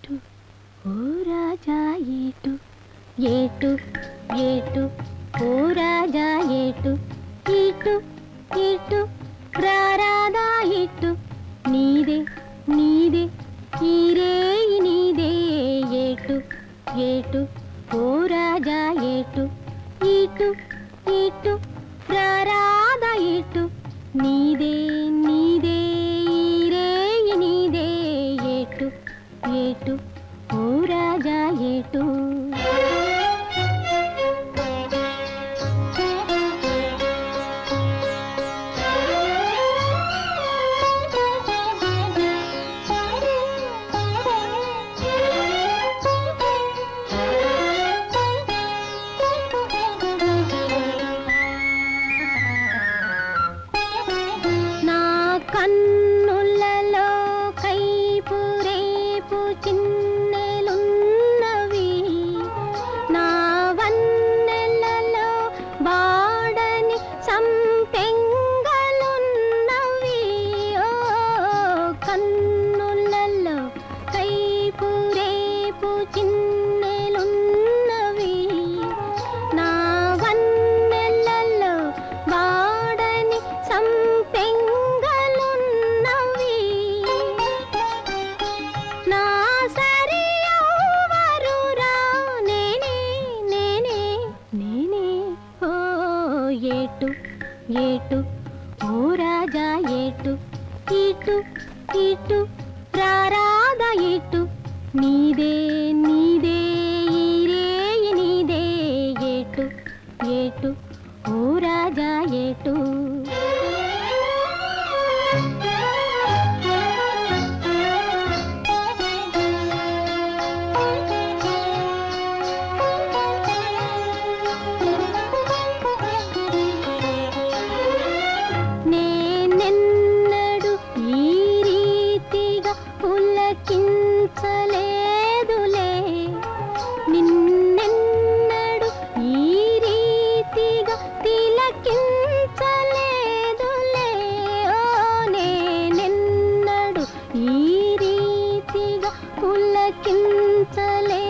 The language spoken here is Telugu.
ఏటు ఓ రాజా ఏటు ఏటు ఏటు ఓ రాజా ఏటు ఇటు ఇటు రారాదా ఇటు నీదే నీదే ఈరే నీదే ఏటు ఏటు ఓ రాజా ఏటు ఇటు ఇటు రారాదా ఇటు నీదే నీదే ఈరే నీదే ఏటు ఏటు ఓ రాజా ఏటు కన్నులలో కైపు రేపు చిన్నెలున్నవి నా వన్నెలలో వాడని సంపెంగలున్నవి ఓ కన్నులలో కైపు రేపు చిన్నెలున్నవి నా వన్నెలలో వాడని సంపెంగ ఏటు ఏటు ఓ రాజా ఏటు ఇటు ఇటు రారాదా ఇటు నీదే నీదే ఈరే నీదే ఏటు ఏటు ఓ రాజా ఏటు పులకించలేదులే నిన్నెన్నడు ఈ రీతిగా తిలకించలేదులే ఓ నేనెన్నడు ఈ రీతిగా పులకించలే